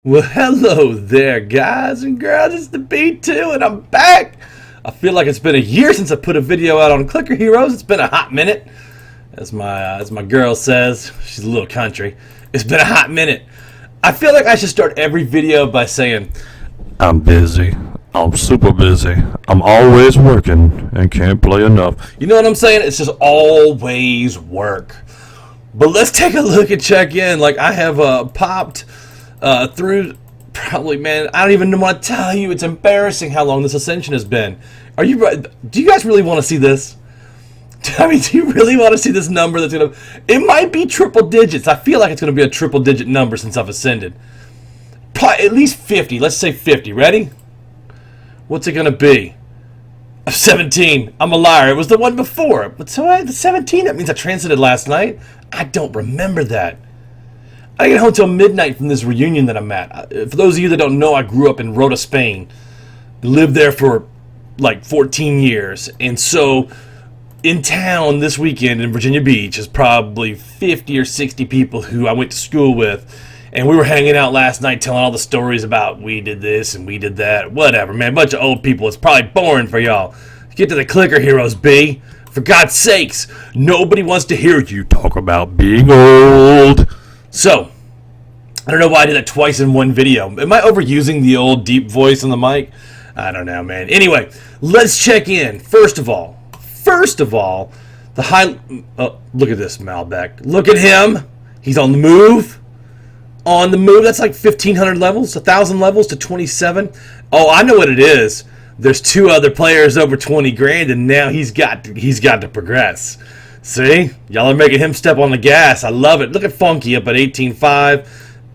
Well, hello there, guys and girls. It's the B2, and I'm back. I feel like it's been a year since I put a video out on Clicker Heroes. It's been a hot minute, as my girl says. She's a little country. It's been a hot minute. I feel like I should start every video by saying, I'm busy. I'm super busy. I'm always working and can't play enough. you know what I'm saying? It's just always work. But let's take a look and check in. Like, I have popped through probably, man, I don't even want to tell you. It's embarrassing how long this ascension has been. Do you guys really want to see this? I mean, do you really want to see this number that's going to... It might be triple digits. I feel like it's going to be a triple digit number since I've ascended. Probably at least 50. Let's say 50. Ready? What's it going to be? 17. I'm a liar. It was the one before. But so the 17, that means I transited last night. I don't remember that. I get home till midnight from this reunion that I'm at. For those of you that don't know, I grew up in Rota, Spain. Lived there for like 14 years. And so in town this weekend in Virginia Beach is probably 50 or 60 people who I went to school with. And we were hanging out last night telling all the stories about we did this and we did that. Whatever, man. A bunch of old people. It's probably boring for y'all. Get to the Clicker Heroes, B. For God's sakes, nobody wants to hear you talk about being old. So, I don't know why I did that twice in one video. Am I overusing the old deep voice on the mic? I don't know, man. Anyway, let's check in. First of all, the high... Oh, look at this, Malbec. Look at him. He's on the move. On the move. That's like 1,500 levels, 1,000 levels to 27. Oh, I know what it is. There's two other players over 20 grand, and now he's got to progress. See? Y'all are making him step on the gas. I love it. Look at Funky up at 18.5.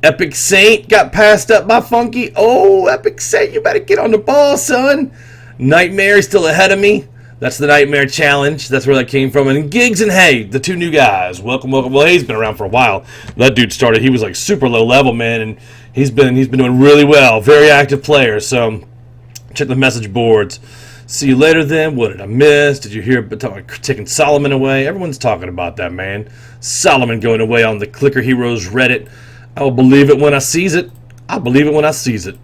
Epic Saint got passed up by Funky. Oh, Epic Saint, you better get on the ball, son. Nightmare is still ahead of me. That's the Nightmare Challenge. That's where that came from. And Giggs and Hay, the two new guys. Welcome. Well, Hay's been around for a while. That dude started. He was like super low level, man, and he's been doing really well. Very active player. So check the message boards. See you later then. What did I miss? Did you hear about taking Solomon away? Everyone's talking about that, man. Solomon going away on the Clicker Heroes Reddit. I will believe it when I sees it. I'll believe it when I sees it.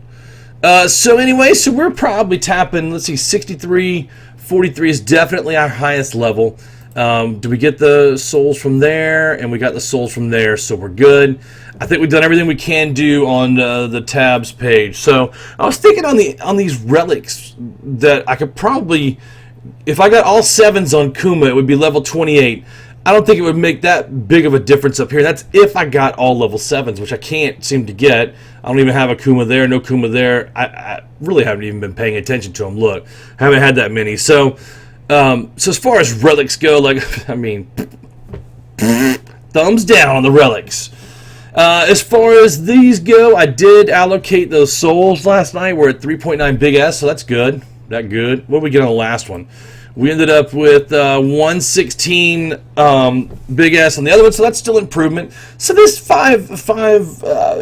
So anyway, so we're probably tapping, let's see, 63, 43 is definitely our highest level. Do we get the souls from there? And we got the souls from there, so we're good. I think we've done everything we can do on the tabs page. So I was thinking on these relics that I could probably, if I got all 7s on Kuma, it would be level 28. I don't think it would make that big of a difference up here. That's if I got all level 7s, which I can't seem to get. I don't even have a Kuma there, no Kuma there. I really haven't even been paying attention to them. Look, I haven't had that many. So as far as relics go, like, I mean, thumbs down on the relics. As far as these go, I did allocate those souls last night. We're at 3.9 Big S, so that's good. That good. What did we get on the last one? We ended up with 116 Big S on the other one, so that's still improvement. So this five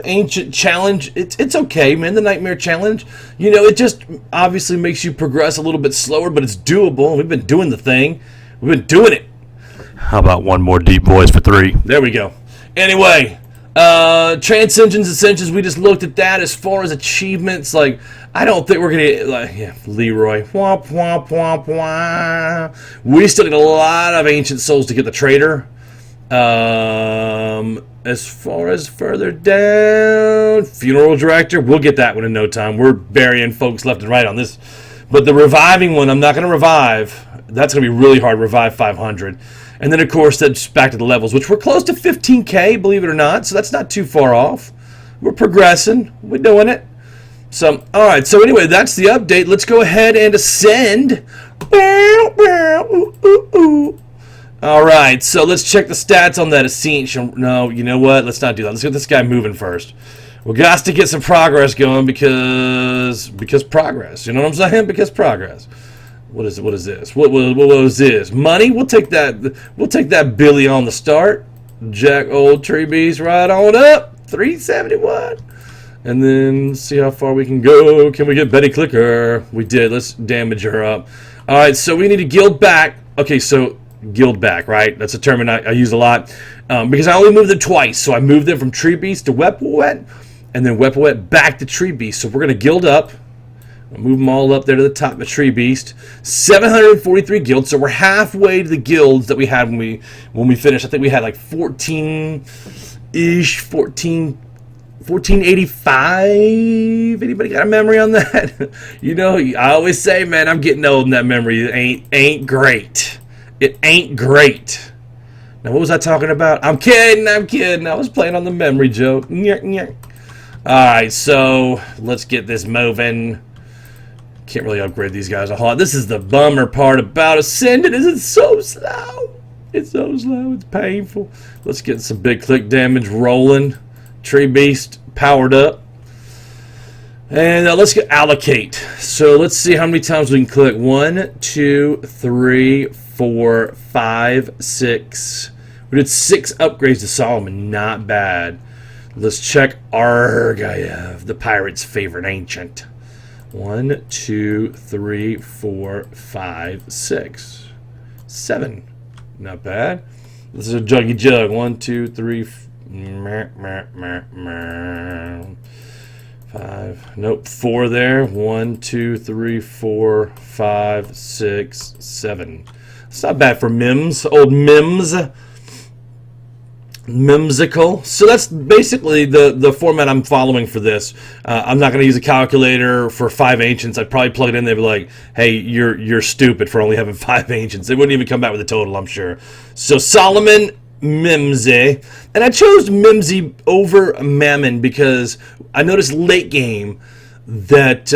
ancient challenge, it's okay, man. The Nightmare Challenge, you know, it just obviously makes you progress a little bit slower, but it's doable. We've been doing the thing. We've been doing it. How about one more deep voice for 3? There we go. Anyway, Transcensions, Ascensions, we just looked at that. As far as achievements, like, I don't think we're going to, like, yeah, Leroy. Womp, womp, womp, womp. We still need a lot of Ancient Souls to get the Trader. As far as further down, Funeral Director, we'll get that one in no time. We're burying folks left and right on this. But the reviving one, I'm not going to revive. That's going to be really hard, revive 500. And then, of course, that's back to the levels, which we're close to 15K, believe it or not. So that's not too far off. We're progressing. We're doing it. So, all right. So anyway, that's the update. Let's go ahead and ascend. All right. So let's check the stats on that ascension. No, you know what? Let's not do that. Let's get this guy moving first. We got to get some progress going because progress. You know what I'm saying? Because progress. What is it? What is this? What was this? Money? We'll take that. We'll take that Billy on the start. Jack Old Tree Beast right on up. 371. And then see how far we can go. Can we get Betty Clicker? We did. Let's damage her up. All right, so we need to guild back. Okay, so guild back, right? That's a term I use a lot because I only moved them twice. So I moved them from Tree Beast to Wet. and then Weapon Wet back to Tree Beast. So we're going to guild up. We'll move them all up there to the top of Tree Beast. 743 guilds, so we're halfway to the guilds that we had when we finished. I think we had like 14-ish, 1485. Anybody got a memory on that? You know, I always say, man, I'm getting old and that memory ain't great. It ain't great. Now, what was I talking about? I'm kidding. I was playing on the memory joke. Alright, so let's get this moving. Can't really upgrade these guys a whole lot. This is the bummer part about Ascendant, is it's so slow. It's so slow. It's painful. Let's get some big click damage rolling. Tree Beast powered up. And let's get allocate. So let's see how many times we can click. 1, 2, 3, 4, 5, 6. We did 6 upgrades to Solomon. Not bad. Let's check Argiev, the pirate's favorite ancient. 1, 2, 3, 4, 5, 6, 7. Not bad. This is a juggy jug. 1, 2, 3, 5. Nope. 4 there. 1, 2, 3, 4, 5, 6, 7. It's not bad for Mims. Old Mims. Mimsical. So that's basically the format I'm following for this. I'm not going to use a calculator for 5 ancients. I'd probably plug it in. They'd be like, "Hey, you're stupid for only having 5 ancients." They wouldn't even come back with a total, I'm sure. So Solomon, Mimsy, and I chose Mimsy over Mammon because I noticed late game that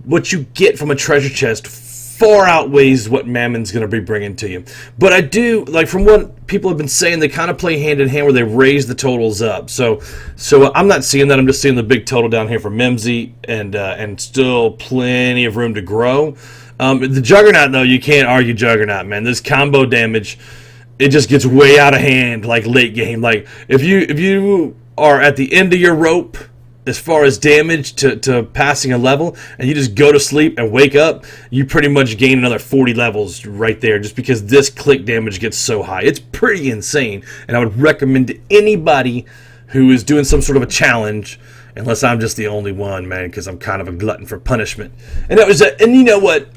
what you get from a treasure chest far outweighs what Mammon's going to be bringing to you. But I do, like, from what people have been saying, they kind of play hand in hand where they raise the totals up. So I'm not seeing that. I'm just seeing the big total down here for Mimsy, and still plenty of room to grow. The Juggernaut, though, you can't argue Juggernaut, man. This combo damage, it just gets way out of hand, like, late game. Like, if you are at the end of your rope as far as damage to passing a level, and you just go to sleep and wake up, you pretty much gain another 40 levels right there, just because this click damage gets so high. It's pretty insane, and I would recommend to anybody who is doing some sort of a challenge, unless I'm just the only one, man, because I'm kind of a glutton for punishment. And and you know what?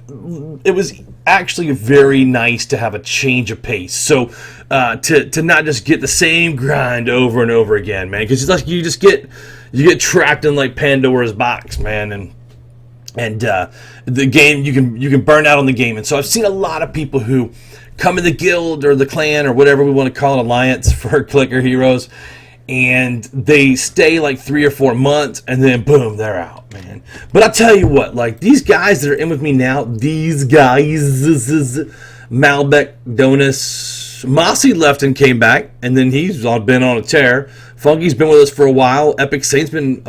It was actually very nice to have a change of pace. So to not just get the same grind over and over again, man, because you get trapped in like Pandora's box, man, and the game, you can burn out on the game. And so I've seen a lot of people who come in the guild or the clan or whatever we want to call it, alliance for clicker heroes, and they stay like 3 or 4 months, and then boom, they're out, man. But I'll tell you what, like, these guys that are in with me now, these guys, Malbec, Donis, Mossy left and came back, and then he's been on a tear. Funky's been with us for a while. Epic Saint's been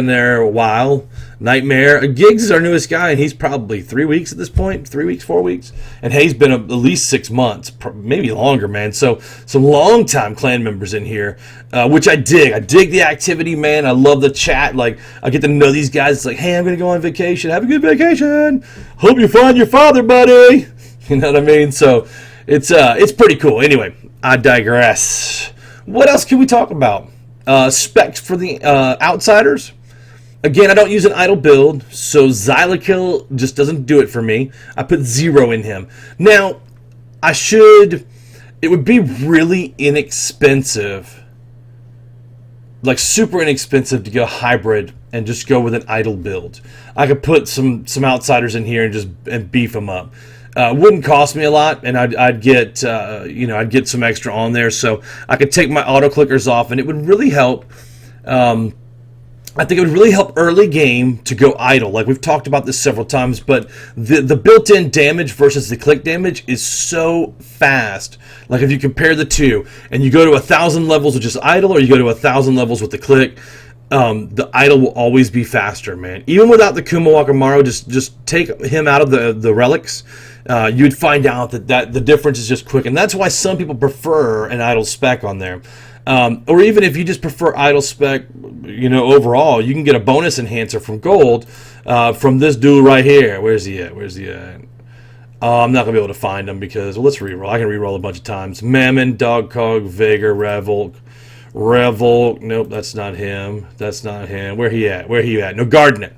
there a while. Nightmare. Giggs is our newest guy, and he's probably 3 weeks at this point. 3 weeks, 4 weeks. And Hay's been at least 6 months, maybe longer, man. So some long-time clan members in here, which I dig. I dig the activity, man. I love the chat. Like, I get to know these guys. It's like, hey, I'm going to go on vacation. Have a good vacation. Hope you find your father, buddy. You know what I mean? So it's pretty cool. Anyway, I digress. What else can we talk about? Specs for the outsiders. Again, I don't use an idle build, so Xylokill just doesn't do it for me. I put 0 in him. Now, it would be really inexpensive, like super inexpensive, to go hybrid and just go with an idle build. I could put some outsiders in here and beef them up. Wouldn't cost me a lot, and I'd get I'd get some extra on there, so I could take my auto clickers off, and it would really help. I think it would really help early game to go idle. Like, we've talked about this several times, but the built-in damage versus the click damage is so fast. Like, if you compare the two, and you go to 1,000 levels with just idle, or you go to 1,000 levels with the click, the idle will always be faster, man. Even without the Kumawaka Maru, just take him out of the relics. You'd find out that the difference is just quick, and that's why some people prefer an idle spec on there. Or even if you just prefer idle spec, overall, you can get a bonus enhancer from gold from this dude right here. Where's he at? I'm not going to be able to find him because, well, let's reroll. I can reroll a bunch of times. Mammon, Dogcog, Vigor, Revel. Nope, that's not him. That's not him. Where he at? Where he at? No, Gardenet.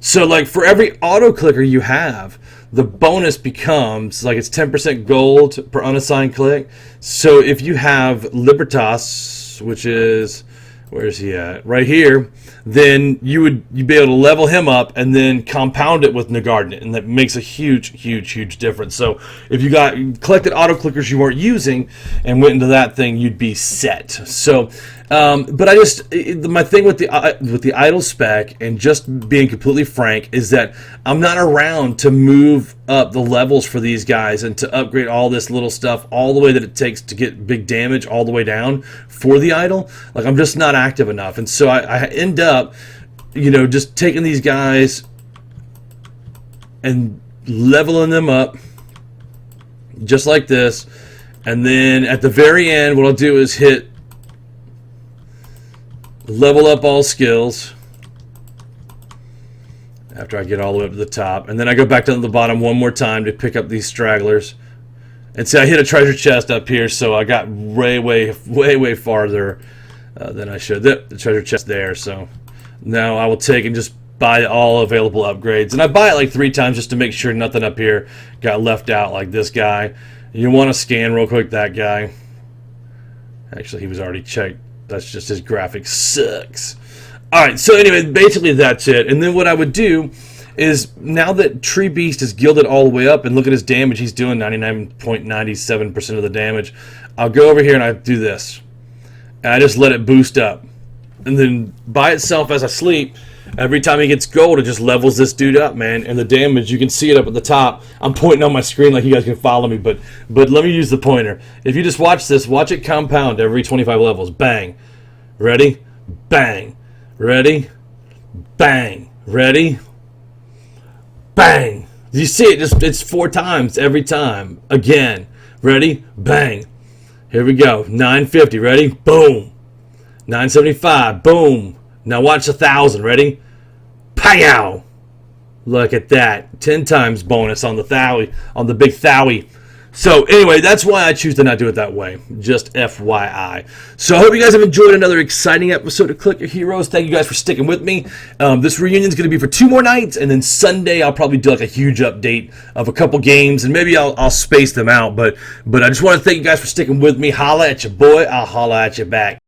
So, like, for every auto clicker you have, the bonus becomes, like, it's 10% gold per unassigned click. So, if you have Libertas, which is, where's he at? Right here. Then you'd be able to level him up and then compound it with Gardenet, and that makes a huge difference. So if you got collected auto clickers you weren't using and went into that thing, you'd be set. So, but my thing with the idle spec, and just being completely frank, is that I'm not around to move up the levels for these guys and to upgrade all this little stuff all the way that it takes to get big damage all the way down for the idle. Like, I'm just not active enough, and so I end up, just taking these guys and leveling them up just like this, and then at the very end what I'll do is hit level up all skills after I get all the way up to the top, and then I go back down to the bottom one more time to pick up these stragglers. And see, I hit a treasure chest up here, so I got way farther than I should. The treasure chest there, so now I will take and just buy all available upgrades. And I buy it like 3 times just to make sure nothing up here got left out, like this guy. You want to scan real quick that guy. Actually, he was already checked. That's just his graphics sucks. Alright, so anyway, basically that's it. And then what I would do is, now that Tree Beast is gilded all the way up, and look at his damage, he's doing 99.97% of the damage, I'll go over here and I do this. And I just let it boost up. And then by itself as I sleep, every time he gets gold, it just levels this dude up, man. And the damage, you can see it up at the top. I'm pointing on my screen like you guys can follow me, but let me use the pointer. If you just watch this, watch it compound every 25 levels. Bang. Ready? Bang. Ready? Bang. Ready? Bang. You see it? It's 4 times every time. Again. Ready? Bang. Here we go. 950. Ready? Boom. 975. Boom. Now watch 1,000. Ready? Pow! Look at that. 10 times bonus on the Thowie, on the big Thowie. So anyway, that's why I choose to not do it that way. Just FYI. So I hope you guys have enjoyed another exciting episode of Click Your Heroes. Thank you guys for sticking with me. This reunion is going to be for 2 more nights, and then Sunday I'll probably do like a huge update of a couple games, and maybe I'll space them out. But I just want to thank you guys for sticking with me. Holla at your boy. I'll holla at you back.